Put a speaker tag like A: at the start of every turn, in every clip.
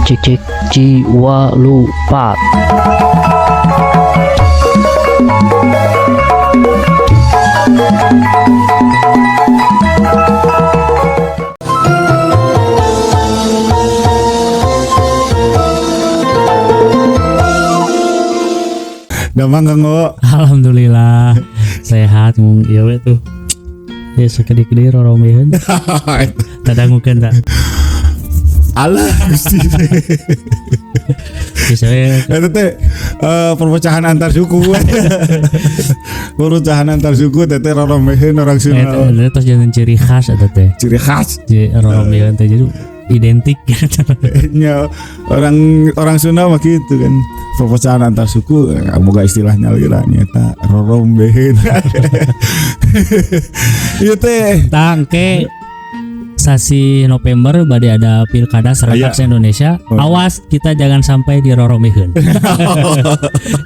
A: Cek cek jiwa lupa.
B: Gampang ganggu.
A: Alhamdulillah sehat mung ieu we tuh. Ya sakedi-kedi roromeun. Tadangukeun ta.
B: Alah Gusti.
A: Bisa we
B: Eta teh perpecahan antar suku. Perpecahan antar suku teh roromeun orang Sunda.
A: eta tos jangan ciri khas eta teh.
B: Ciri khas.
A: Jadi roromeun teh jadi identik.
B: Nya orang Sunda mah kitu kan. Perpecahan antar suku boga istilahnya lagi lah nyata roromeun. Ieu teh
A: Tangke sasi November bade ada pilkada serentak se-Indonesia. Awas kita jangan sampai diroromeun.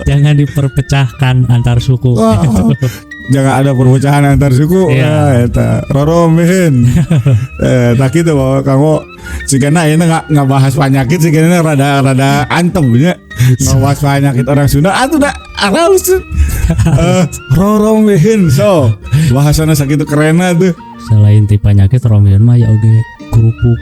A: Jangan diperpecahkan antar suku.
B: Jangan ada perpecahan antar suku. Eta roromeun. Tak kitu bahwa kamu sigana ieu enggak bahas penyakit sigana rada antem nya. Ngabahas penyakit orang Sunda atuh da araus. Roromeun so bahasana sakitu kerenna tuh.
A: Selain ti penyakit roromeun mah ya oge kerupuk.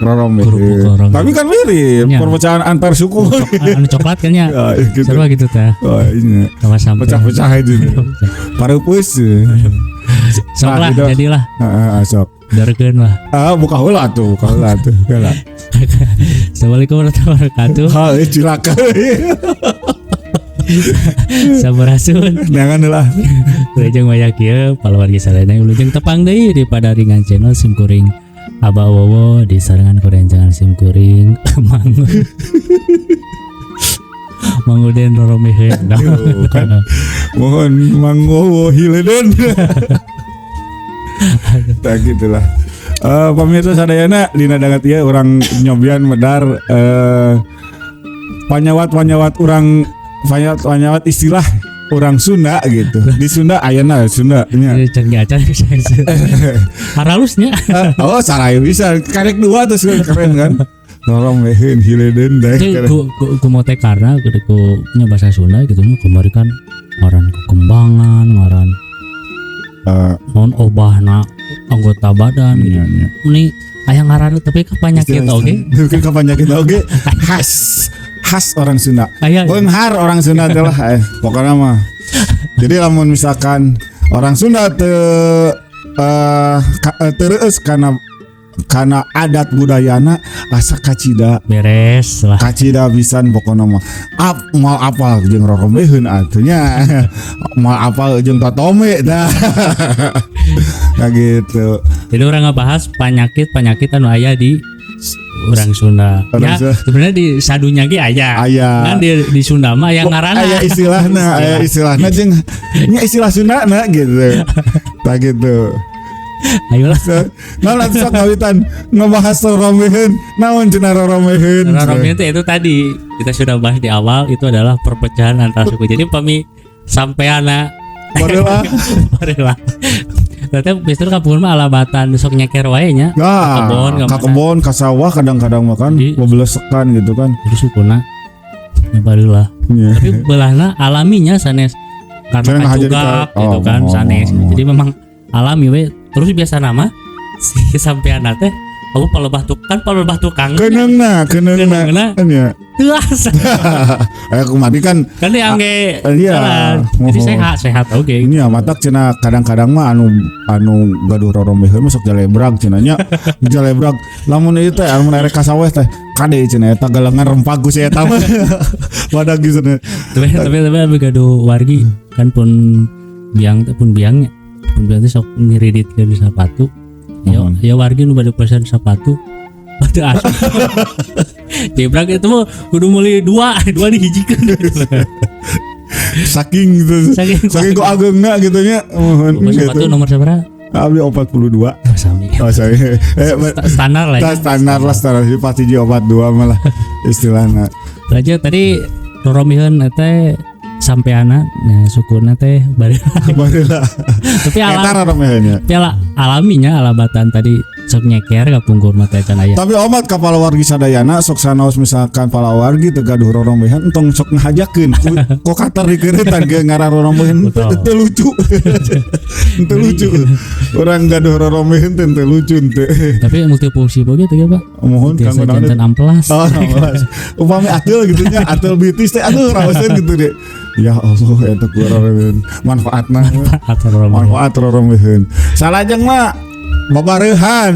B: Roromeun. Tapi kan mirip
A: Ya.
B: perpecahan antar suku.
A: Anu coklat kan ya.
B: Gitu.
A: Seru gitu teh.
B: Oh, ini
A: Awas sampai
B: pecah-pecah itu. Pareupus.
A: sok lah
B: gitu.
A: jadilah
B: Sok.
A: darkeun lah.
B: Buka heula atuh. Heula.
A: Assalamualaikum warahmatullahi wabarakatuh.
B: Cilaka.
A: Sampurasun.
B: Jangan lah.
A: Lejeng waya kieu paluargi salena ulujeng tepang deui di Padaringan channel Simkuring Aba Wowo di sarangan korencangan Simkuring Manguden roromeun.
B: Kan. Mohon manggowo hileun. Tak gitulah. Pemirsa sadayana dina dangat ieu urang nyobian medar panyawat panyawat istilah orang Sunda gitu. Di Sunda ayeuna Sunda nya.
A: Can gacan haralusnya.
B: Oh, saraya bisa. Karek dua terus keren kan. Roromeun hileun deh.
A: Ku mau teh karena ku nya bahasa Sunda gitu nya kemarin kan ngaran kekembangan, ngaran non obahna anggota badan gitu. Ini aya ngaran tapi ka penyakit oge.
B: Mungkin ka penyakit oge. Khas orang Sunda. Beunghar orang Sunda adalah pokoknya mah. Jadi lamun misalkan orang Sunda terus karena adat budayana asa kacida
A: Beres lah.
B: kacida pisan pokoknya mah. Mau apa jeung roromeun atunya. Mau apa jeung totome dah. Nah gitu.
A: Jadi orang ngebahas penyakit anu aya di orang Sunda. Ya sebenarnya di sadunya ge aya. Kan di Sunda mah aya ngaranna.
B: Aya istilahna jeung nya istilah Sundana gitu. Tak gitu.
A: Ayolah.
B: Naon sok ngawitan ngebahas roromeun. Naon cenah roromeun?
A: Roromeun itu tadi kita sudah bahas di awal itu adalah perpecahan antar suku. Jadi pami sampeana Barelah. Ternyata biasanya kampung mah alabatan sok nyeker wae nya.
B: Ka kebon, ka sawah kadang-kadang makan bebelesekan gitu kan.
A: Jadi sukuna ya barulah. Tapi belahna alaminya sanes karena kacugak gitu kan sanes. Jadi memang alami we. Terus biasa nama si sampean teh aku palebah tukang. Keneungna
B: nya.
A: Tuas.
B: Aku mati kan
A: diangge
B: iya.
A: Jadi sehat oge.
B: Ini matak cenah kadang-kadang mah anu gaduh roromeun mah sok jalebrag cenah nya. Jalebrag lamun ieu teh lamun arek ka sawah teh kade cenah eta galengan rempagu si eta mah. Wadah gitu cenah.
A: Tapi gaduh wargi kan pun biangnya pun biang teh sok ngiridit ke sepatu. Ya wargi nu bade pesan sepatu. Bade asup. Jebrak itu mah kudu meuli dua dihijikeun.
B: Saking ku ageungna gitu nya.
A: Sepatu nomor sabaraha?
B: Abdi 42.
A: Sami.
B: Oh saya
A: standar lah.
B: Standar pasti 42 malah istilahna.
A: Raja tadi roromeun teh sampeana nya sukuna teh bari.
B: Baheula.
A: Tapi
B: Eta roromeheunnya.
A: alaminya alabatan tadi sok nyeker ka pungkur mah teh can aya.
B: Tapi omat ka palawargi sadayana sok sanaos misalkan palawargi teu gaduh roromehan entong sok ngahajakeun ku katar dikeuretan ge ngaran roromehan teu lucu. Teu lucu. Urang gaduh roromehan teu lucu teu.
A: Tapi multifungsi boge teh Pak.
B: Mohon kanggo
A: jantan amplas.
B: Oh, amplas. Upami atul gitu nya, atul bitis teh aduh raoseun gitu deh. Ya Allah eta ku roromehan. Manfaatna. Manfaat roromehan. Salajeng mah babareuhan.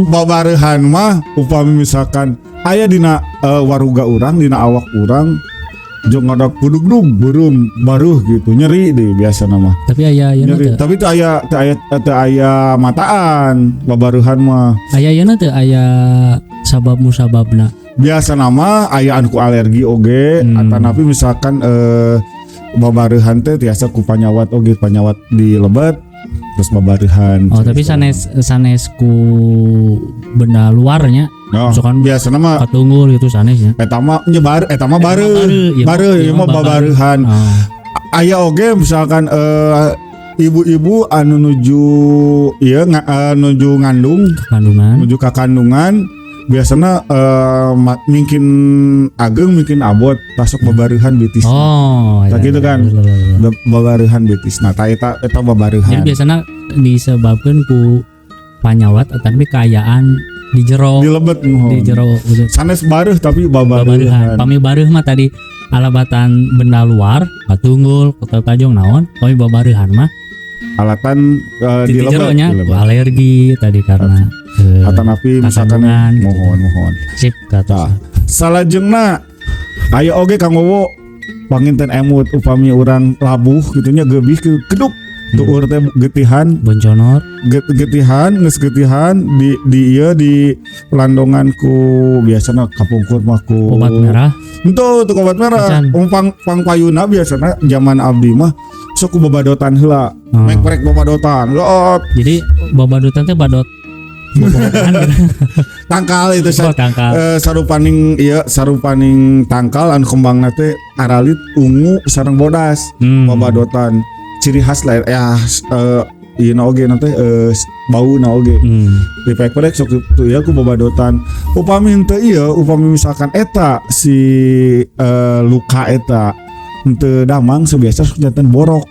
B: Babareuhan mah upami misalkan aya dina waruga urang, dina awak urang jeung ada kudugdug beureum baruh gitu nyeri deh biasa nama.
A: Tapi aya
B: nyeri. Tapi teu aya mataan babareuhan mah.
A: Aya teu aya sabab musababna.
B: Biasa nama aya anu ku alergi oge atanapi misalkan babareuhan teh tiasa ku panyawat oge, panyawat di lebet terus babareuhan.
A: Oh, tapi sanes ku benda luarnya.
B: Oh,
A: misalkan
B: biasa nama
A: patunggul gitu sanesnya.
B: Eta mah nyebar, eta mah bareu ieu mah babareuhan. Aya oge misalkan ibu-ibu anu nuju ieu nuju nuju ka kandungan biasana mungkin ageng mungkin abot tasok babareuhan betis.
A: Oh,
B: ya, gitu kan. Babareuhan betis. Nah, eta babareuhan.
A: Jadi biasana disebabkeun ku panyawat tapi kaayaan di jero.
B: Di lebet
A: di jero.
B: Sanes bareuh tapi babareuhan.
A: Pami bareuh mah tadi alabatan benda luar, patunggul, kotor tajong naon, pami babareuhan mah
B: alatan di
A: jeronya alergi tadi karena
B: atanapi misalkan
A: gitu.
B: mohon
A: sip kata
B: salajengna aya oge kanggo panginten emut upami urang labuh gitunya gebih keduk tueur teh getihan
A: bonconor
B: getihan geus getihan di ieu di landongan ku biasana kapungkur mah ku
A: obat merah
B: henteu teu obat merah pang payuna biasana zaman abdi mah sok ku babadotan heula mengprek babadotan
A: jadi babadotan teh badot
B: tangkal itu
A: tangkal.
B: Sarupaning tangkal anu kembangna teh aralit ungu sareng bodas babadotan ciri khas lah ya ieu oge nanti bauna oge dipek-pek sok tu ya ku babadotan upami henteu ieu upami misalkan eta si luka eta henteu damang sebiasa sok janten borok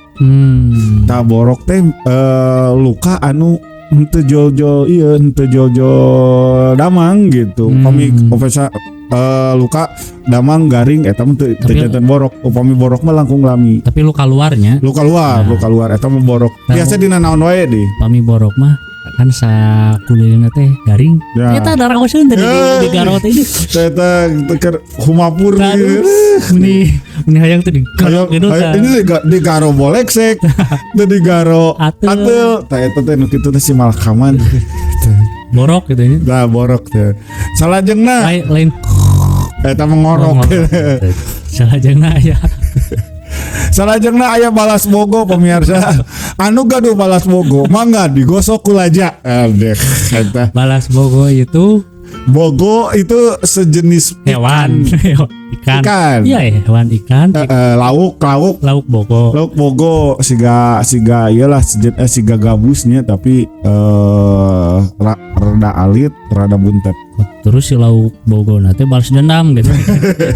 B: tah borok teh luka anu henteu jol-jol ieu henteu jol-jol damang gitu upami luka damang garing eta mah teu janten borok upami borok mah langkung lami
A: tapi luka luar
B: eta mah borok biasa dina naon wae deh
A: pami borok mah kan sakulilina teh garing eta darah koseun teh di garot ini
B: eta keur humapur
A: meni hayang teh digarok gitu
B: ini di garo boleksek teh di garo atel tah eta teh nu kitu teh si malakaman
A: borok gitu nya
B: da borok teh salajengna
A: lain
B: eta mengorok salajengna aya balas bogo pemirsa anu gaduh balas bogo mangga digosok ku laja eta
A: balas bogo itu
B: sejenis
A: hewan ikan iya hewan ikan
B: lauk bogo siga iyalah siga gabusnya tapi rada alit rada buntet
A: terus si lauk bogo nanti balas dendam gitu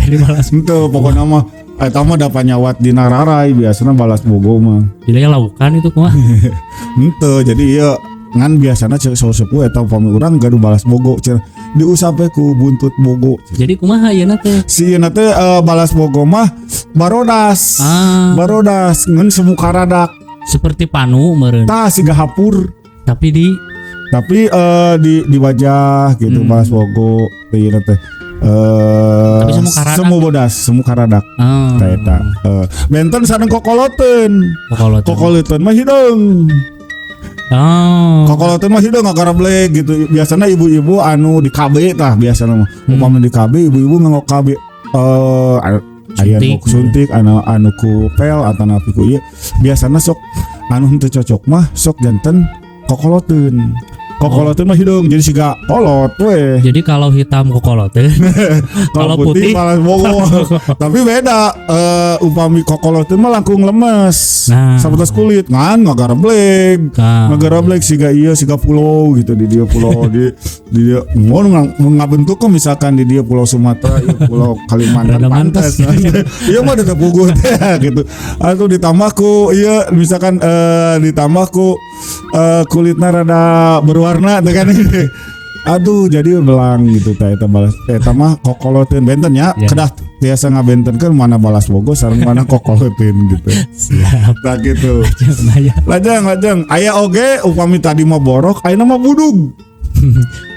A: jadi balas
B: itu pokoknya mah eta mah da panyawat dina rarai biasana balas bogo mah
A: jadi laukan itu kumaha
B: henteu jadi ieu ngan biasana cek sepuh eta upami urang gaduh balas bogo cenah diusape ku buntut bogo
A: jadi kumaha ieu teh
B: si ieu teh balas bogo mah barodas ngan semu karadak
A: seperti panu meureun
B: tah siga hapur
A: tapi
B: di wajah gitu balas bogo ieu teh semu karadak eta benten sareng kokoloteun mah hideung kokoloteun mah hideung ngagarablek gitu biasana ibu-ibu anu di KB tah biasana mah upami di KB ibu-ibu nganggo KB aya nu suntik anu ku pel atanapi ku ieu biasana sok anu henteu cocok mah sok janten kokoloteun Kokolot mah hidung jadi siga kolot we.
A: Jadi kalau hitam kokolot teh. Kalau putih
B: malah bogo. Tapi beda upami kokolot mah langkung lemes.
A: Nah.
B: Sabetas kulit ngan ngagareblek. Ngagareblek siga ieu siga pulau gitu di dia pulau di dia mun ngabentuk misalkan di dia pulau Sumatera ieu pulau Kalimantan pantas. Ieu mah ada puguh teh gitu. Atau ditambah ku ieu misalkan ditambah ku kulitnya rada berwarna teh kan. Aduh jadi belang gitu teh eta balas eta mah kokoloteun benten ya. Kedah biasa ngabentenkeun mana balas bogo sareng mana kokoloteun gitu.
A: Siap.
B: Nah gitu. Lajang aya oge upami tadi mah borok ayeuna mah budug.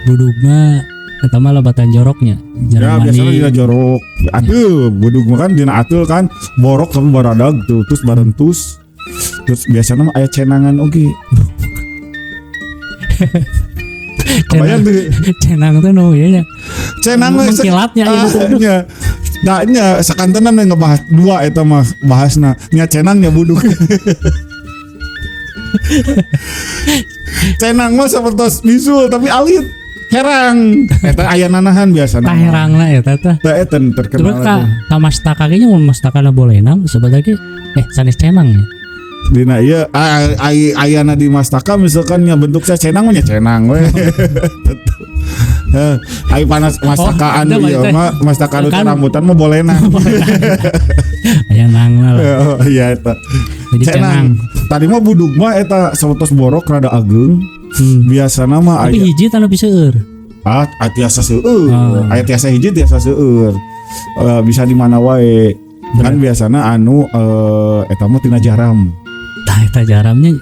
A: Budug mah eta mah lebatan joroknya.
B: Ya biasanya dina jorok. Atul budug mah kan dina atul kan borok tapi baradag tuh terus barentus. Terus biasanya mah aya cenangan oge. Kebayang tuh
A: cenang tuh no ya.
B: Cenang mah
A: kilatnya
B: nya. Nah nya sakantenan ngebahas dua eta mah bahasna nya cenang nya budug. Cenang mah sapertos bisul tapi alit. Herang eta aya nanahan biasana.
A: Tah herangna eta teh.
B: Tah eta terkenal.
A: Terus ka mastaka ge nya mun mastakana bolehna sebenarnya sanes cenang ya.
B: Dina ieu ayana di mastaka misalkan nya bentuk saya cenang nya cenang we. Ai panas mastaka anu ieu mah mastaka anu rambutan mah bolehna.
A: Aya nangna lah.
B: Oh iya eta.
A: Jadi cenang.
B: Tadi mah budug mah eta sawetos borok rada ageung. Biasana mah
A: aya. Tapi hiji tanu piseueur.
B: Tiasa seueur. Aya tiasa hiji tiasa seueur. Bisa di mana wae. Kan biasana anu eta mah tina jaram.
A: Tah eta jaramnya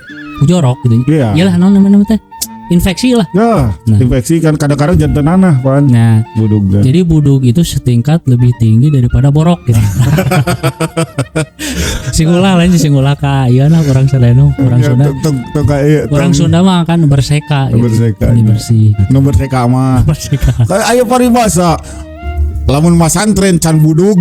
A: jorok gitu. Iyalah naon namanya teh? Infeksi lah.
B: Ya, infeksi kan kadang-kadang jantenana pan.
A: Nah,
B: budug.
A: Jadi budug itu setingkat lebih tinggi daripada borok gitu. Singgula lain singgula ka ieu nah urang Saleno, urang Sunda. Urang Sunda mah kan berseka gitu.
B: Berseka.
A: Bersih.
B: Nu berseka mah.
A: Berseka.
B: Kayak aya paribasa. Lamun mas santren can budug.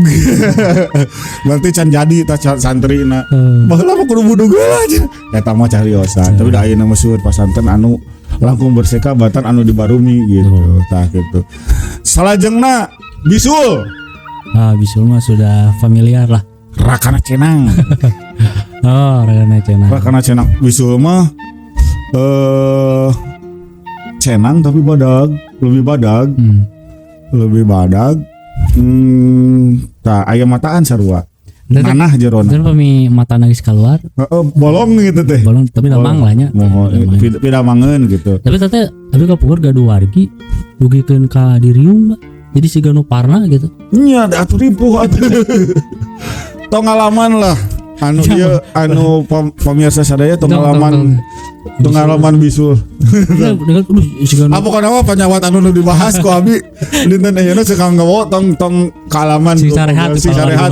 B: Berarti can jadi ta santrina. Baheula mah kudu budug aja. Eta mah cariosan. Tapi da ayeuna mah seueur pasantren anu langkung berseka batan anu dibarumi gitu. Tah gitu. Salajengna bisul.
A: Bisul mah sudah familiar lah.
B: Rakana cenang. Rakana cenang. Bisul mah cenang tapi badag, lebih badag. Lebih badag. Aya mataan sarua. Nanah jerona.
A: Kan pami mata nangis keluar.
B: Bolong gitu teh.
A: Bolong tapi damang lah nya.
B: Pida mangeun gitu.
A: Tapi kapukur gaduh wargi dugikeun ka diriung Mbak. Jadi siga nu parna gitu.
B: Nya atuh ripuh atuh. Tong ngalaman lah. Anu ieu anu pamirsa sadaya tong ngalaman bisul. Apa kana penyawat anu dibahas ku abi dinten ayeuna sekang gawo tong kalaman
A: si sarehat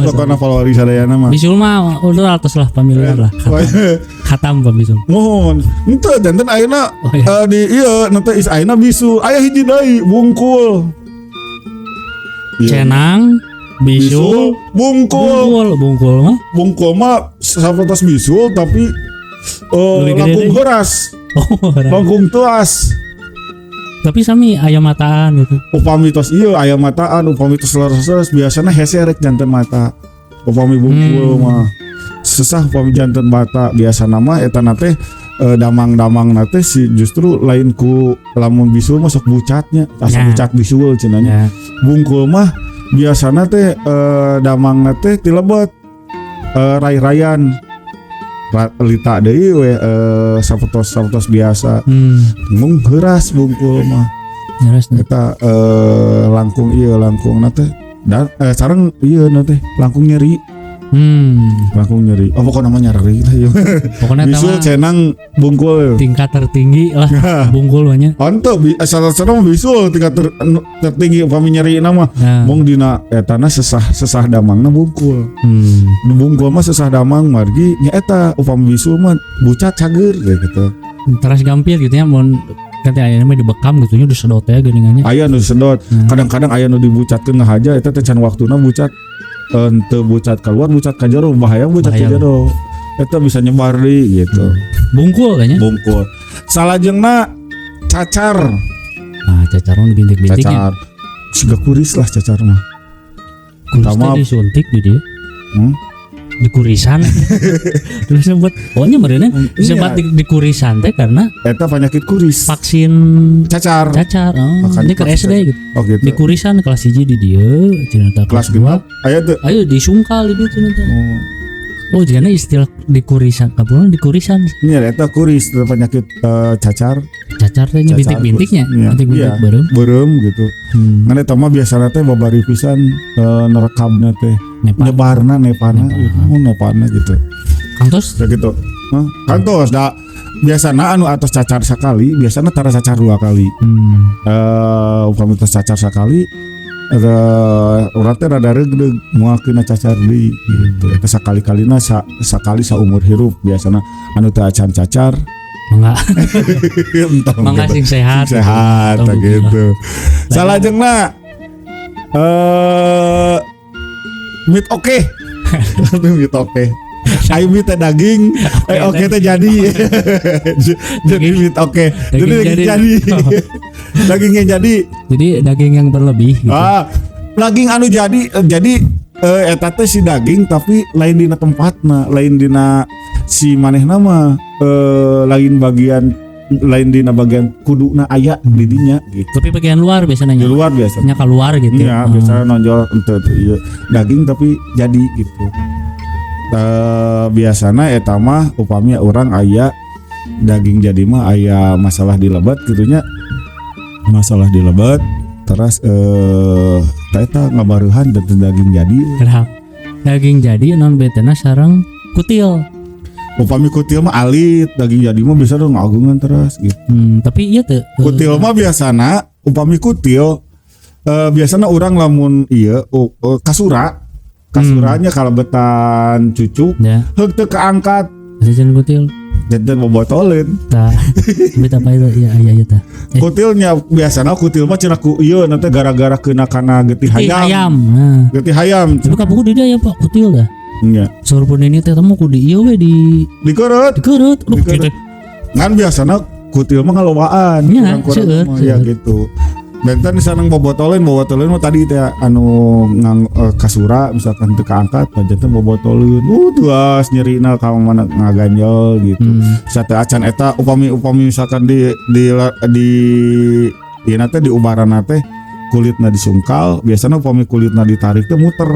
B: pokona follower sadayana mah.
A: Bisul mah udah atas lah familiar lah. Khatam pa bisul.
B: Mohon. Henteu danten ayeuna di ieu nanti is ayeuna bisul. Aya hiji deui bungkul.
A: Cenang bisul
B: bungkul mah sapertos bisul tapi langkung heuras. Langkung tuas.
A: Tapi sami aya mataan gitu.
B: Upami tos ieu aya mataan, upami tos leres biasana hese rek janten mata. Upami bungkul mah susah upami janten mata biasana mah eta teh damang-damang nate si justru lain ku lamun bisul mah sok bucatnya, asa bucat bisul cenanya. Bungkul mah biasana teh damang nate ti lebet rai-rayan lita deui we sapertos biasa. Mung heuras bungkul mah.
A: Heuras
B: eta langkung nate dan sareng ieu teh langkung nyeri. Langkung nyeri. Oh pokoknya namanya nyeri lah ya. Pokoknya bisul cenang bungkul.
A: Tingkat tertinggi lah bungkul banyak.
B: Onto asal-asalna bisul tingkat tertinggi upami nyeri nama. Mung dina etana sesah damangna bungkul. Bungkul mah sesah damang margi nya eta upami bisul mah bucat cager gitu.
A: Teras gampil gitu ya mun kata aya mah dibekam gitu nya disedot ya geuningannya. Aya
B: nu disedot. Kadang-kadang aya nu dibucatkeun ngahaja eta teh can waktuna bucat. Ente bucat keluar bucat ka jero bahaya bucat ka jero eta bisa nyebar di gitu.
A: Bungkul kayaknya.
B: Bungkul salajengna cacar.
A: Cacar mah bintik-bintiknya.
B: Cacar. Siga kuris lah cacar mah.
A: Kuris
B: Pertama-
A: teh disuntik di dia.
B: Hmm?
A: Di kurisan. Terus sempat pokoknya meureunna sempat di kurisan teh karena
B: Eta penyakit kuris.
A: vaksin
B: Cacar.
A: cacar.
B: Makan
A: Ini ke
B: vaksin.
A: SD gitu.
B: Oh gitu.
A: Di kurisan kelas 1 di dieu, cenah
B: Kelas
A: kelas 2.
B: genap. Aya tuh.
A: Ayo disungkal di dieu cenah.
B: Oh.
A: Oh, jangan istilah di kurisan, kapan di kurisan.
B: Ini eta kuris penyakit cacar.
A: Cacar teh nya
B: Cacar,
A: bintik-bintiknya,
B: iya.
A: bintik-bintik
B: Iya.
A: bareng.
B: Beureum gitu. Ngan eta mah biasana teh babari pisan nerekabna teh.
A: Nepal.
B: Nyebarna nepana gitu. Nepana gitu.
A: Kantos
B: Kayak gitu. Kantos da biasana anu atos cacar sekali, biasana tara cacar 2 kali. Upami tos cacar sekali urang teh rada reudeg moal kena cacar deui gitu. Eta sakali-kalina sakali saumur hirup biasana anu teu acan cacar.
A: mangga
B: Entah
A: mangga
B: gitu.
A: sing sehat.
B: Sehat
A: Tahu
B: gitu. Salajengna meat oke. Meat oke. Ayo meat teh daging, oke teh jadi. Jadi meat oke. Jadi daging jadi. Dagingnya jadi.
A: Jadi daging yang berlebih gitu.
B: Daging anu jadi eta teh si daging tapi lain dina tempatna, lain dina si manehna mah lain dina bagian kuduna aya di dinya gitu.
A: Tapi bagian luar biasanya.
B: Di luar biasa.
A: Nya keluar gitu.
B: Iya, biasanya nonjol ente ieu daging tapi jadi gitu. Biasana eta mah upami orang aya daging jadi mah aya masalah di lebat gitunya. Masalah di lebat terus eta ngabaruhan dan daging jadi.
A: Gerak. Daging jadi non betena sareng kutil.
B: Upami kutil mah alit, daging jadi mah bisa dong ngagungan terus gitu.
A: Tapi iya tuh.
B: Kutil mah biasana upami kutil biasana orang lamun iya kasuranya kalabetan cucu
A: Ya,
B: heuk teu kaangkat
A: jajan kutil.
B: dan bobotoleun.
A: Tah. Bet apa itu? Iya tah.
B: Kutilnya biasana kutil mah cenah ku ieu nanti gara-gara kena kana getih hayam.
A: Nah.
B: Getih hayam.
A: Tapi kabuku di dia ya Pak kutil dah.
B: Nya.
A: Sorpun ini teh temu ku di ieu we di
B: Dikeureut.
A: dikeureut. Aduh
B: Dikeureut.
A: kitu.
B: Ngan biasana kutil mah ngalowaan.
A: Nya,
B: Kurang-kurang mah, ya
A: seueur.
B: gitu. Benten sanang bobotoleun mah tadi teh anu kasura misalkan teu kaangkat panjenengan bobotoleun. Tuas nyerina ka mana ngaganjel gitu. Sate acan eta upami misalkan di ieu teh di ubarana teh kulitna disungkal, biasana upami kulitna ditarik teh muter.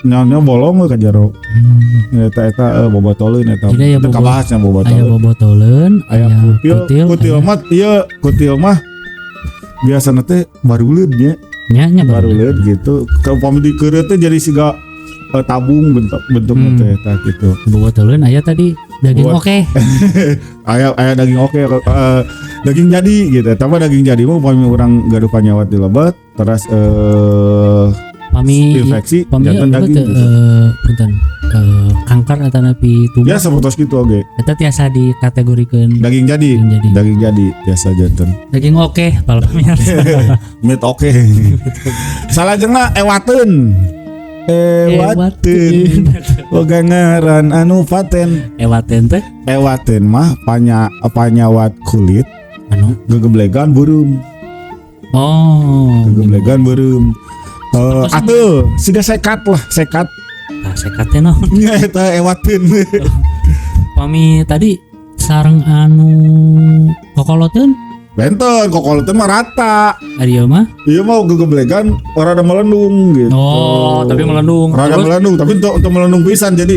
B: Nya bolong ka jero. Eta bobotoleun eta.
A: Jadi aya
B: Teu kabahasnya
A: Aya
B: bobotoleun.
A: bobotoleun,
B: Aya kutil mah ieu kutil mah biasana teh baruleud nya.
A: nya
B: Baruleud gitu. Ka upami dikeureut teh jadi siga tabung bentuknya teh eta gitu.
A: bobotoleun aya tadi daging
B: Buat-
A: oke.
B: Aya daging oke daging jadi gitu. Tapi daging jadi mah upami urang gaduh panyawat di lebat terus
A: Pami
B: infeksi
A: pami
B: jantan
A: apa
B: daging
A: teh
B: gitu.
A: punten kanker atau napi tubuh.
B: Ya sapertos gitu oge.
A: Eta tiasa dikategorikeun
B: Daging jadi.
A: Daging jadi.
B: Biasa jantan.
A: daging oke pal pamirsa.
B: Meat oke. Salajengna ewateun. Ewateun. Boga ngaran anu paten.
A: Ewaten teh
B: Ewateun mah panyawat kulit
A: anu
B: gegeblegan burung. Gegeblegan burung. Atuh, siga sekat lah, sekat.
A: Nah, sekatnya no.
B: Nya eta ewateun.
A: Pami tadi sareng anu kokoloteun
B: Benten kokoloteun mah rata.
A: ari ieu mah.
B: Ieu mah gegeblegan rada melendung gitu.
A: Oh, tapi melendung.
B: Rada
A: Terus?
B: melendung, tapi untuk melendung pisan jadi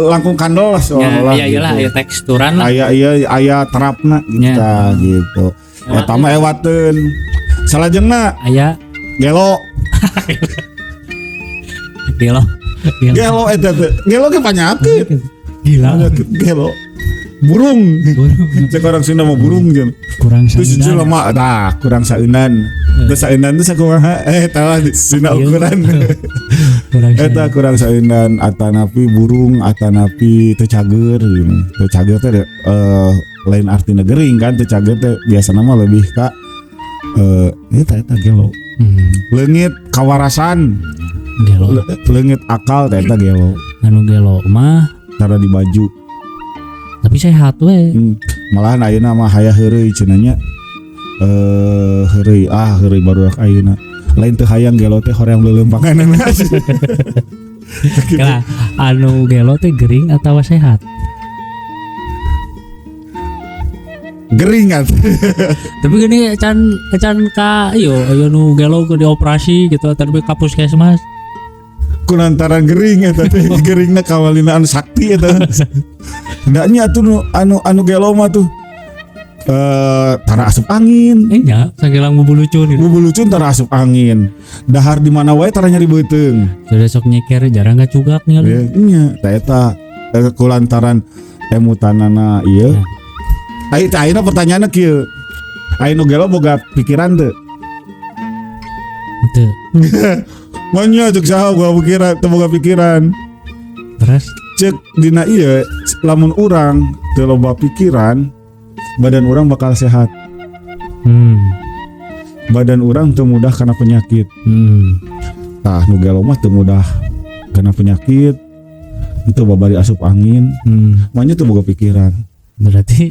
B: langkung kandel lah
A: Ya,
B: seolah-olah.
A: iya iyalah
B: gitu.
A: aya teksturan lah.
B: Aya terapna gitu,
A: Ya.
B: gitu. Eta mah ewateun. Salajengna
A: Aya
B: gelo.
A: gelo.
B: Gelo eta teh. Gelo ge panyakit.
A: Gila.
B: Panyakit gelo. Burung. Cek orang Sunda mah burung jeung.
A: Kurang
B: Terus
A: saeunan.
B: jelema kurang saeunan. Terus saeunan teh sakumaha? Tah dina ukuran.
A: Kurang
B: Eta kurang saeunan atanapi burung atanapi teu cager gitu. Teu cager teh lain artina gering kan, teu cager teh biasana mah lebih ka eta gelo. Leungit kawarasan.
A: Gelo.
B: Leungit akal teh eta gelo.
A: Anu gelo mah
B: Tara di baju.
A: tapi sehat we.
B: malahan ayeuna mah hayah heureuy cenah nya. Heureuy baru ayeuna. Lain teu hayang gelo teh horeang leuleum panganan.
A: Kala anu gelo teh gering atau sehat?
B: Gering atuh.
A: Tapi gini can ka ayo nu gelo ke dioperasi gitu tapi ka puskesmas.
B: Kunantaran gering eta teh geringna kawalina anu sakti eta. Da nya atuh anu gelo mah tuh tara asup angin.
A: Nya sagelang bubulucun gitu.
B: Bubulucun tara asup angin. Dahar di mana wae tara nyeri beuteung.
A: Sudah sok nyeker jarang gacugak nya.
B: Nya eta kulantaran emutanana ieu. Ayeuna pertanyaanna kieu. Ayeuna gelo boga pikiran teu?
A: Teu.
B: Manya cek saha boga pikiran.
A: Terus
B: Cek dina ieu lamun urang teu loba pikiran, badan urang bakal sehat. Badan urang teu mudah kena penyakit. Tah nu gelo mah teu mudah kena penyakit. Itu babari asup angin. Manya teu boga pikiran.
A: Berarti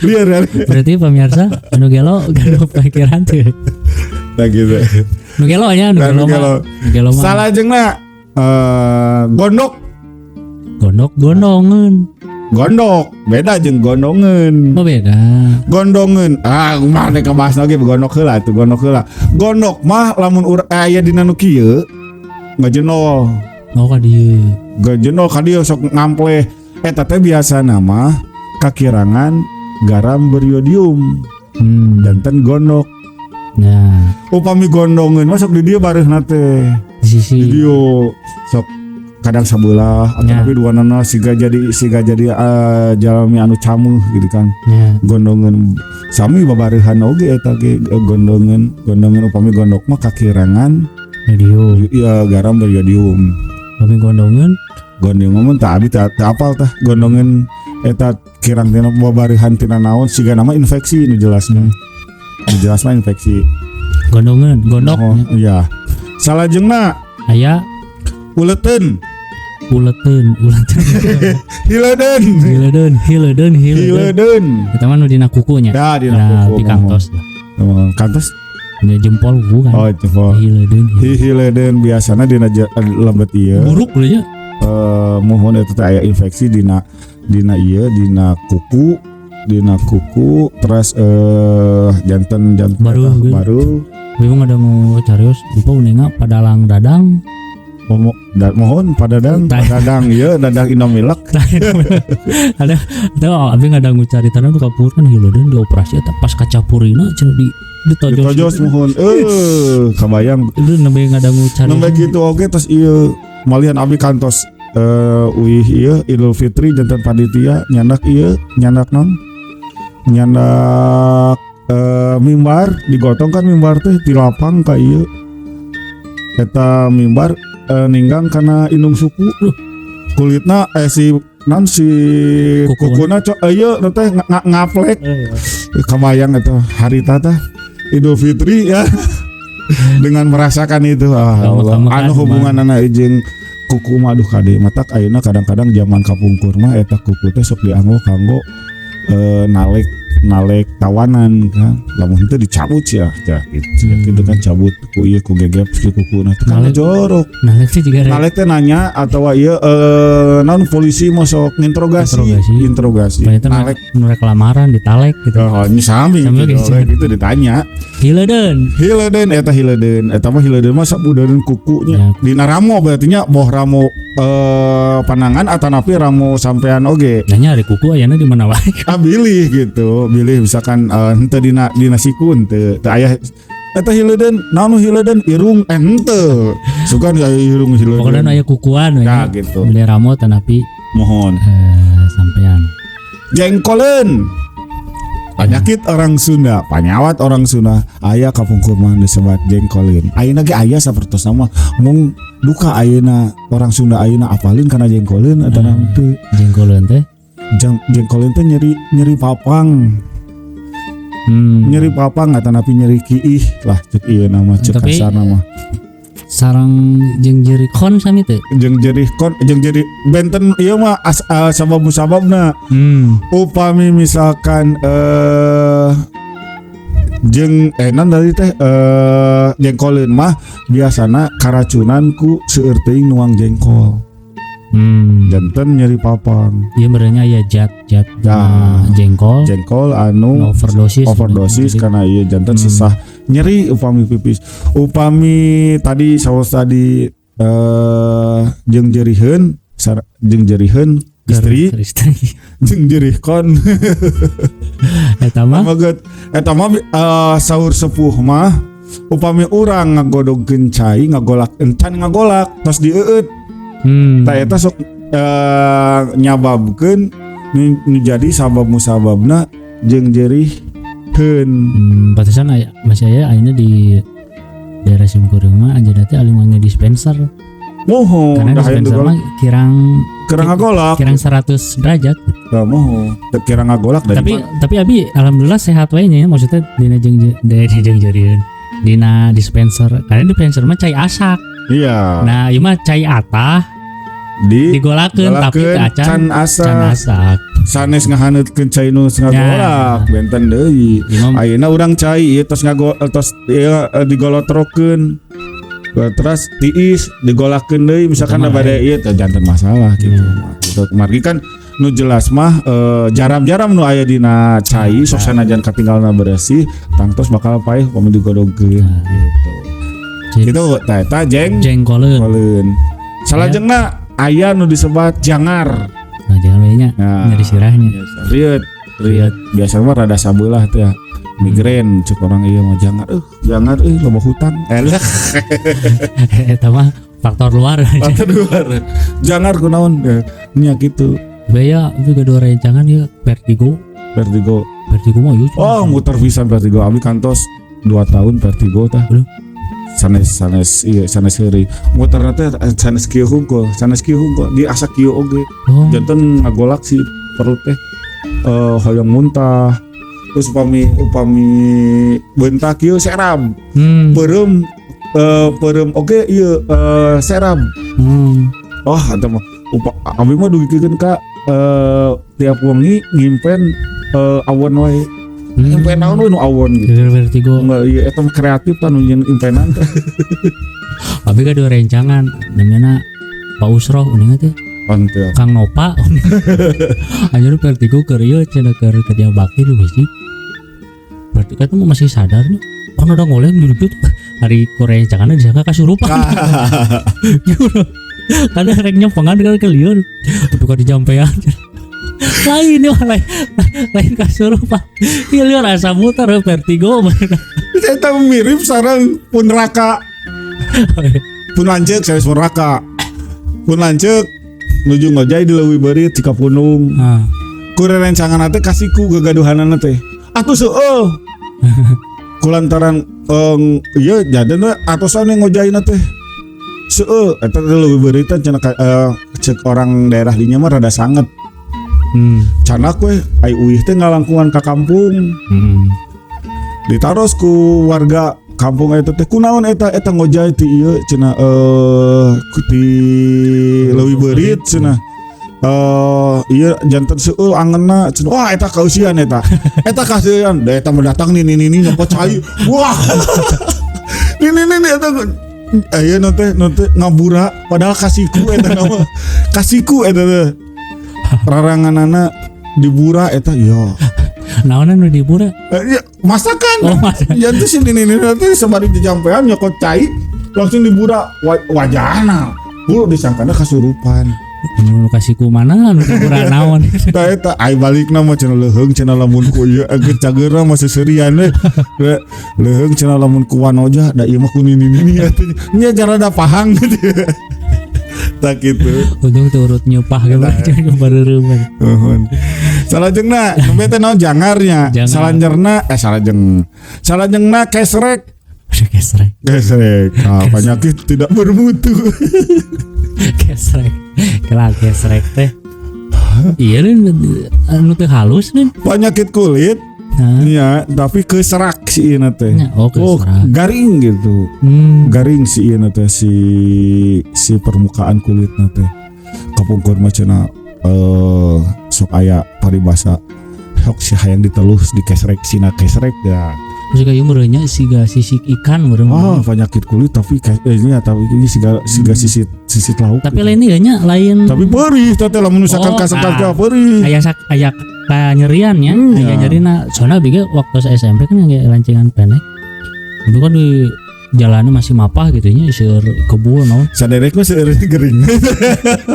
B: Liar.
A: berarti pemirsa anu gelo pikiran tuh.
B: Nah gitu.
A: Nu gelo nya nu gelo mah.
B: Salajengna
A: Gondongeun.
B: Gondok beda jeung gondongeun.
A: Oh beda.
B: Gondongeun mah rek kabahas lagi gondok heula tuh gondok heula. Gondok mah lamun aya dina nu kieu ngajenol.
A: Oh ka dieu.
B: Gajenol ka dieu sok ngampleh. Eta teh biasana mah kakirangan garam beriodium. Janten gondok.
A: Nah,
B: Upami gondongeun mah sok di dieu bareuna teh.
A: di sisi
B: Di dieu sok kadang sabelah atau tapi duanana siga jadi jalmi anu camuh gitu kan. Gondongeun sami babareuhan oge eta ge gondongeun upami gondok mah kakirangan
A: radio.
B: Iya garam beriodium.
A: Upami gondongeun
B: tak abi tak apal tah gondongeun eta kirang tina babareuhan tina naon siga nama infeksi nu jelasna. Nu jelas mah infeksi.
A: Gondongeun, gondok.
B: Iya. Salajengna
A: Aya
B: uleteun. Hiledeun.
A: Eta mah nu dina kukunya.
B: Da dina kuku.
A: Pikantos lah.
B: Kantos
A: Dina jempol bukan.
B: Oh jempol. Hiledeun biasana dina lembet ieu.
A: Buruk lah nya.
B: Mohon eta teh aya infeksi dina kuku terus janten baru.
A: Memang ada mau carios lupa uninga padalang dadang.
B: Mohon padadang ieu dadang Indomilak.
A: Ada abi ngadangu cari tanah nu kapur kan hileudeuh dioperasi eta pas kacapurina cenah ditojos
B: mohon kabayang
A: itu nembe ngadangu cari
B: nembe kitu oge tos ieu malian abi kantos uih ieu Idul Fitri janten panitia nyandak mimbar digotong kan mimbar teh di lapang ka ieu eta mimbar ninggang kana indung suku kulitna si kukuna ieu teh ngaplek kabayang eta harita teh Idul Fitri ya dengan merasakan itu anu hubunganana jeung kuku mah aduh kade matak ayeuna kadang-kadang zaman kapungkur mah eta kuku teh sok dianggo kanggo nalek tawanan kan lamun teu dicabut ya gitu kan cabut ku ieu ku gegep si kukuna teh kan jorok
A: nalek teh juga
B: nalek teh nanya atawa ieu naon polisi mau sok nginterogasi
A: nalek mereka lamaran ditalek gitu
B: ini sami gitu ditanya hileudeuh eta mah hileudeuh mah sabudareun kukunya dina ramo berarti nya boh ramo panangan atanapi ramo sampean oge
A: nanya ari kuku ayana di mana wae
B: bilih gitu misalkan henteu dina siku henteu teu aya eta hileudeuh naon hileudeuh irung henteu sugan aya irung hileudeuh
A: pokona aya kukuan
B: nah gitu
A: beli ramo tanapi
B: mohon
A: sampean
B: jengkoleun penyakit orang Sunda panyawat orang Sunda aya kapungkur mah disebut jengkoleun ayeuna ge aya sapertos nama mung duka ayeuna orang Sunda ayeuna apalin kana jengkoleun eta naon teh
A: jengkoleun teh
B: jengkoleun teh nyeri papang. Nyeri papang atanapi nyeri kiih lah cek ieu nama cek kasar nama.
A: sarang jeung jeri kon sami teh.
B: jeung jerih benten ieu mah sabab-sababna. Upami misalkan jeung nan dari teh jengkoleun mah biasana karacunan ku seueur teuing nuang jengkol. Janten nyeri papang.
A: Ieu merenya aya zat jengkol
B: anu overdosis
A: gitu.
B: Karena ieu janten susah nyeri upami pipis. Upami tadi saos tadi jeung jeriheun istri jeung jerih kon. Eta mah saur sepuh mah upami urang ngagodogkeun cai ngagolak encan ngagolak tos dieueut. Ta eta sok nyababkeun nu jadi sabab-musababna jeung jerihkeun.
A: Batasan masih aya ayeuna di daerah Simkuring mah anjeunna teh ali mangga dispenser.
B: Moho,
A: karena dispenser mah kirang
B: ngagolak.
A: Kirang 100 derajat.
B: Tah moho, kirang ngagolak
A: tapi abi alhamdulillah sehat wae nya, maksudnya dina jeung jeriheun. Dina dispenser, karena dispenser mah cai asak.
B: Iya.
A: Nah, ieu mah cai atah digolakeun tapi teh can asak.
B: Sanes ngahaneutkeun cai nu ngagolak, benten deui. Ayeuna urang cai ieu tos digolotrokeun. Terus tiis digolakeun deui misalkan bade ieu teh janten masalah gitu. Margi kan nu jelas mah jaram-jaram nu aya dina cai sok sanajan katinggalna bersih tangtos bakal paeh pami digodogkeun gitu. Itu eta jengkoleun. Salajengna aya nu disebat jangar.
A: Nah, jangan we nya nyeri sirahnya.
B: Riet. Biasa mah rada sabeulah teh. Migrain cek orang ieu mah jangar loba hutang.
A: Eta mah faktor luar.
B: Jangar kunaon nya kitu.
A: Baya itu kedua rencangan ya vertigo mah yuk.
B: Oh muter pisan vertigo abi kantos 2 tahun vertigo tah. Sanes heuri. Muterna teh sanes kieu hungkul di asa kieu oge. Janten ngagolak si perut teh hoyong muntah. Terus upami bentak kieu seram. Peureum oge ieu seram. Oh eta mah abi mah dugikeun ka tiap wengi ngimpen awon wae. Impen naon we nu awon gitu.
A: Vertigo.
B: Ieu eta mah kreatif tah nu nyeun impenan teh.
A: Abi ka dua rencangan namanya Pak Usroh uning teh.
B: Pantes.
A: Kang Nopa. Anjir vertigo keur ieu cenah keur kerja bakti di masjid. Berarti kan masih sadar nih. Kan udah ngoleh duduk hari Korea jangan disangka kasurupan. Karena reknya pengan kan keliur. Bukan di jampean. lain kasurupan. Ieu lieur asa muter vertigo.
B: Eta mirip sareng pun raka. Pun lanceuk sanes pun raka. Pun lanceuk nuju ngojay di leuwih beurit Cikapunung. Kuring rencangan teh kasiku gagaduhanana teh. Atuh seueuh. Kulantaran ieu jadena atosan ngojayna teh. Seueuh eta leuwih beuritan cenah cek orang daerah dinya mah rada sanget. Canak we ai uih teh ngalangkungan ka kampung. Ditaros ku warga kampung eta teh kunaon eta ngojay ti ieu cenah ti leuwih beurit cenah. Iya jantan seueuh angeunna cenah. Wah eta kausian eta. Eta kasihan da eta mendatang nih nyopot cai. Wah. Ini eta aya nanti ngabura padahal kasihku eta nama. Kasihku eta teh. Raranganana dibura eta ya.
A: Naonan nu dibura?
B: Ya, masakan. Jantan sih ini nanti sembari dijampean nyokot cai langsung dibura wajahna. Disangkana kasurupan.
A: Nu kasihku mana nu dibura naon.
B: Tah eta ai balikna mah cenah leuheung cenah lamun ku ieu geus cageurna mah seserian we. Leuheung cenah lamun ku wanoja da ieu mah ku nini atuh. Nya jarada pahang gitu. Tak gitu.
A: Untung teu urut nyupah ge cenah bareureum.
B: Salajengna nembe teh naon jangarnya. Salajengna kesrek. Kesrek. Penyakit tidak bermutu.
A: Kesrek. Kelak kesrek teh. Iya nih anu teh halus nih.
B: Penyakit kulit
A: Nah,
B: Iya, tapi keserak si ieu teh.
A: nya, oh, keserak.
B: Garing gitu. Garing si ieu teh si permukaan kulitna teh. Kapungkur macana sok aya paribasa sok si hayang ditelus dikesrek sina kesrek ya.
A: Terus kayak meureunnya siga sisik ikan meureun.
B: Penyakit kulit tapi ini siga sisit lauk.
A: Tapi lain ieu nya lain.
B: Tapi perih teh lamun misalkan kasekat perih.
A: Aya nyerian nya, aya nyerina. Soalnya biga waktu saya SMP kan kayak lancingan pendek. Itu kan di jalannya masih mapah gitu nya seueur kebun naon.
B: Saderek mah seueur gering.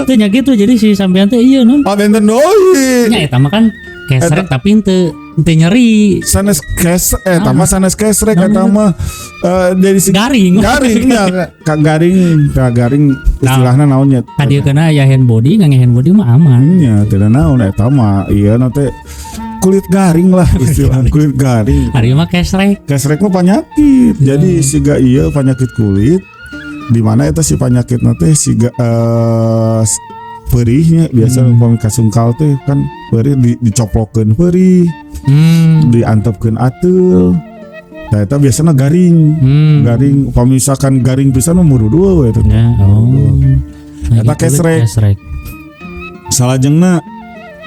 A: Teh nya gitu jadi si sampean teh ieu naon.
B: Benten deui.
A: Nya eta mah kan kesrek tapi henteu nyeri.
B: Sanes tambah sanes kesrek eta mah jadi si
A: garing
B: ya garing istilahna naonnya.
A: Tadi kena aya hand body ngangge hand body mah aman.
B: Nya teu naon eta mah ieu teh kulit garing lah istilah kulit garing.
A: Ari mah kesrek
B: mah penyakit. Jadi siga ieu penyakit kulit di mana eta si penyakitna teh siga perihnya biasa umpama kasungkal teh kan perih dicoplokeun perih. Diantepkeun ateul. Nah eta biasana garing. Garing umpama misalkan garing pisan mah murudua we eta.
A: Ya, nah,
B: eta kesrek. Salajengna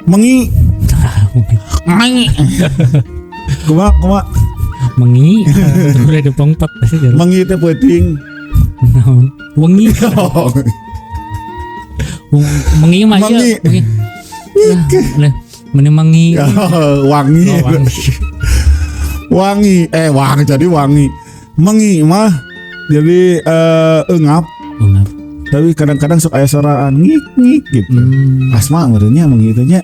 B: mengi. Kumaha
A: mengi udah dipongtot
B: mengi teh peuting.
A: Wengi. Mengi mah ieu. Nah, meni mengi.
B: Wangi. Wangi jadi wangi. Mengi mah jadi eungap. Tapi kadang-kadang sok aya soraan ngik gitu. Asma ngeureunnya mengi teh nya.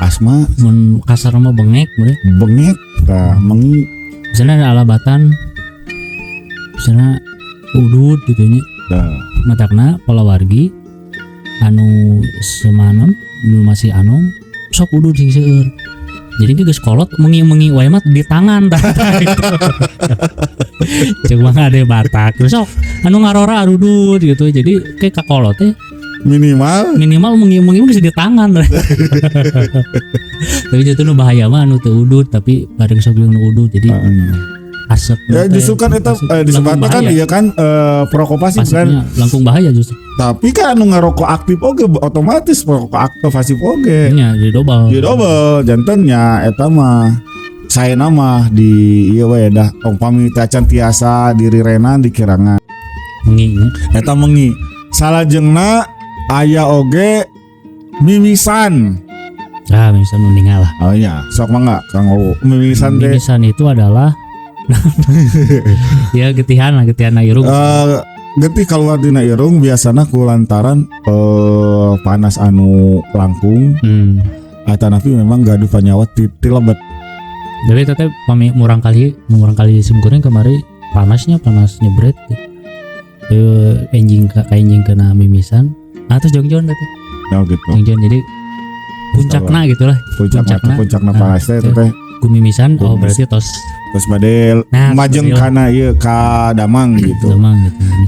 B: Asma
A: mun kasar mah bengek meureun.
B: Bengek tah mengi.
A: Misalnya ada alabatan. Misalnya udud gitu nya. Matakna palawargi anu semanem nu masih anom sok udud sing seueur. Jadi geus kolot mengi wae mah di tangan tah. Cek mah ade batak. Terus sok anu ngarora arudud gitu. Jadi kayak kakolot teh minimal mengi geus di tangan. Tapi itu nu bahaya mah anu teu udud tapi bareng sok nu udud jadi asap.
B: Ya justru kan eta disebutna kan iya kan prokopasi kan
A: langkung bahaya justru.
B: Tapi kan anu ngarokok aktif oge otomatis prokok aktif oge.
A: Nya jadi double
B: jantennya eta mah saena mah di ieu we dah umpami tacan tiasa diri renan dikirangan.
A: Mengi
B: eta mengi. Salajengna aya oge mimisan.
A: Mimisan nu ningal lah.
B: Oh iya, sok mangga Kang mimisan teh.
A: Mimisan itu adalah ya getihan irung.
B: Getih keluar dina irung biasana kulantaran panas anu langkung. Eta napi memang gaduh panyawat ti lebet.
A: Jadi teteh pami murang kali simkuring kemari panas nyebret. Enjing kena mimisan. Terus jongjon teteh.
B: Ya gitu.
A: Jongjon jadi puncakna gitulah.
B: Puncakna panas teh teh.
A: Mimisan berarti tos
B: badel majeng kana ieu ka damang gitu.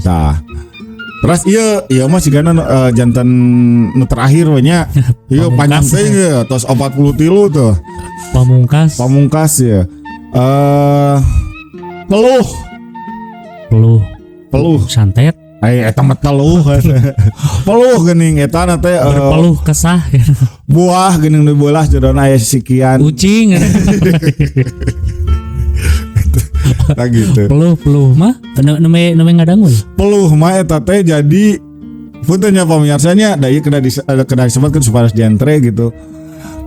B: Tah. Terus ieu mah sigana jantan nu terakhir we nya. Ieu panjang teh ge tos 43 tuh. Pamungkas ya. Peluh
A: santet.
B: Eta mah teluh. Peluh geuning eta na teh
A: berpeluh kesah.
B: Buah geuning dibelah jodona aya sikian.
A: Ucing.
B: Nah gitu.
A: Peluh mah neme ngadangun.
B: Peluh mah eta teh jadi punten nya pamiarsanya da ieu kena disebutkeun supaya jentre gitu.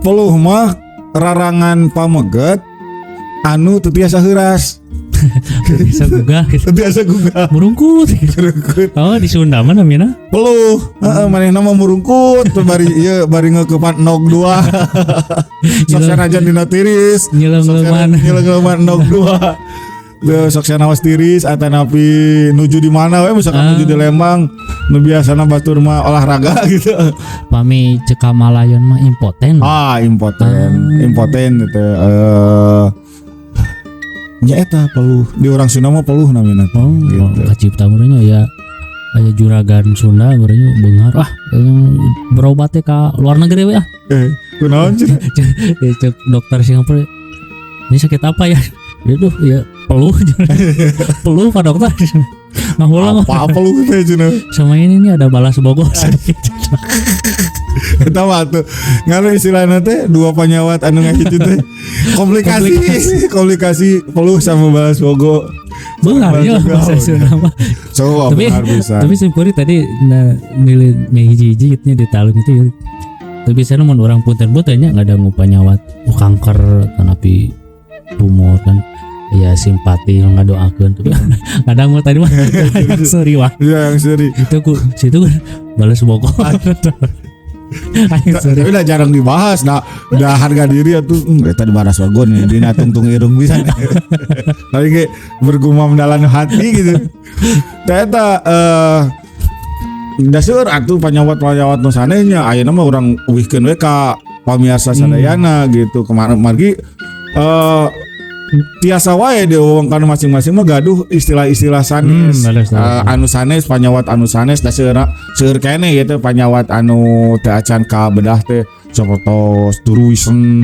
B: Peluh mah rarangan pameget anu teu tiasa heuras.
A: Biasa gugah. Murungkut. Oh di Sunda mah namina
B: peluh. Manehna mah murungkut bari ngeukepan nog 2. Sok sanajan dina tiris. Nyeleng-nyeleng nog 2. Sok sanawas tiris atanapi nuju di mana we misalkan nuju di Lembang nu biasana batur mah olahraga gitu.
A: Pami cekamalayon mah impoten.
B: Impoten gitu. Nya eta peluh di orang Sunda mah peluh namina
A: gitu. Kacipta meureunnya ya aya juragan Sunda meureunnya beunghar berobat teh ka luar negeri we
B: kunaon cenah
A: cek dokter Singapura ini sakit apa ya? Aduh ya peluh peluh Pak Dokter. Nah ulang
B: apa lu teh cenah.
A: sama ini nih ada balas bogor.
B: Eta mah tuh ngaran istilahna teh dua penyawat anu ngahiji teh komplikasi peluh sama balas bogo.
A: Benar ya bahasa Sunda mah.
B: So
A: tapi simpuri tadi milih hiji-hiji nya di talung itu ya. Tapi saya mun orang punten-puntennya nggak ada ngupanyawat kanker tanapi tumor kan. Ya simpati nggak doakan tuh. Kadang mau tadi mah yang seri wah.
B: Iya yang seri.
A: Itu ku situ kan balas bogor.
B: Tapi udah jarang dibahas. Nah, udah harga diri atuh eta dibahas wagon nih dina tungtung irung bisa. Tapi kayak bergumam dalam hati gitu. Ternyata dasar atuh panyawat nu sanehnya ayeuna mah urang uwihkeun we ka pamiarsa sadayana gitu. Kemarin margi tiasa wae di wewengkon masing-masing mah gaduh istilah-istilah sanes. Anu sanes panyawat anu sanes da seueur kene gitu panyawat anu teu acan ka bedah teh copotos turuisen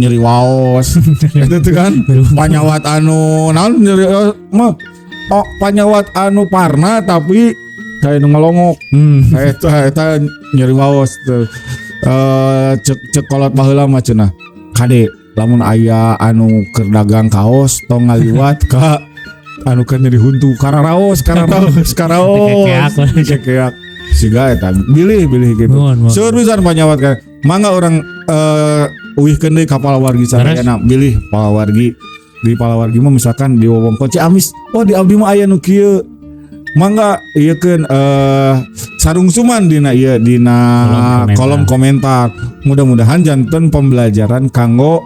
B: nyeri waos itu tuh kan panyawat anu naon nyeri mah panyawat anu parna tapi kayak nu ngelongok eta nyeri waos tuh cek kolot baheula mah cenah kade lamun aya anu keur dagang kaos tong ngaliwat ka anu kan jadi huntu kararaos kekeak siga eta bilih gitu seueur pisan panyawat kan mangga orang uwihkeun deui ka palawargi sadayana bilih palawargi di palawargi mah misalkan di wewengkon Ciamis di abdi mah aya nu kieu mangga ieukeun sarungsuman dina kolom komentar mudah-mudahan janten pembelajaran kanggo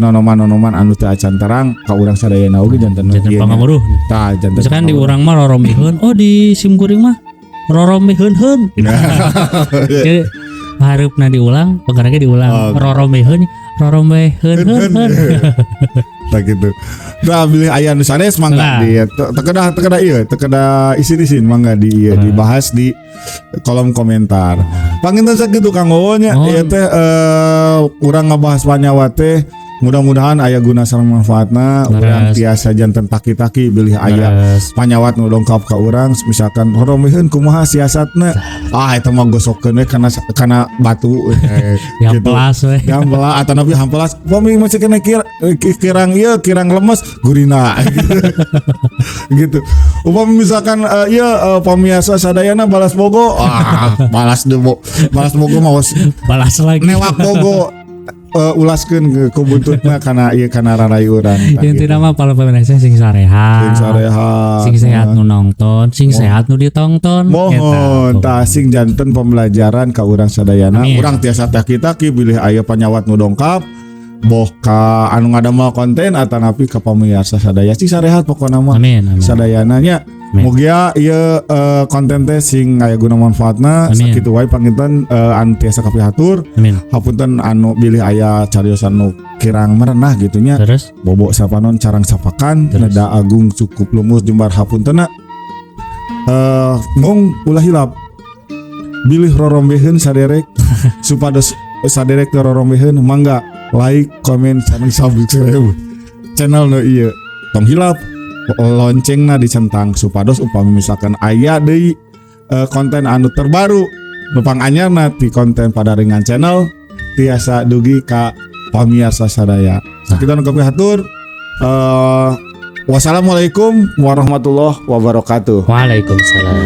B: nonoman anu teu acan terang ka urang sadayana oge janten
A: pangamuruh.
B: Tah janten.
A: Misalkan di urang mah rorombeheun, di simkuring mah rorombeheun. Jadi hareupna diulang, panggarake diulang. Rorombeheun.
B: Tak gitu. Nah, bilih aya nu sanes mangga di tekedah isin mangga dibahas di kolom komentar. Panginten sakitu Kang Wowo nya ieu teh urang ngabahas panyawat teh mudah-mudahan aya guna sareng manfaatna urang tiasa janten taki-taki bilih aya panyawat nu dongkap ka urang misalkan horomeuheun kumaha siasatna eta mah gosokkeun we kana batu
A: Hampelas we
B: hampelas atau nabi hampelas pami masih kena kirang lemes gurina gitu upami misalkan pamiasa sadayana balas bogo balas bogo mah
A: balas lagi
B: newak bogo ulaskeun ke buntutna kana rarai urang.
A: Intina mah pala pemirsa sing sarehat. Sing sehat nu nonton, sing sehat nu ditonton.
B: Mohon tah sing janten pembelajaran ka urang sadayana. Urang tiasa taki-taki bilih aya panyawat nu dongkap boh ka anu ngadamel konten atanapi ka pamirsa sadaya sing sarehat pokona mah. Sadayana nya mugia ieu konten teh sing aya guna manfaatna sakitu wae panginten anu tiasa kapihatur. Hapunten anu bilih aya cariosan nu kirang merenah gitunya. Bobo sapanon carang sapakan neda agung cukup lumus jembar hapuntenna. Mung ulah hilap. Bilih rorombeheun saderek supados saderek rorombeheun mangga like, komen, sareng subscribe channel nu ieu. Tong hilap loncengna dicentang supados upami misalkan aya deui konten anu terbaru nupang anyarna ti konten Padaringan channel tiasa dugi ka pamirsa sadaya. Sakitu nu kapihatur wassalamualaikum warahmatullahi wabarakatuh.
A: Waalaikumsalam.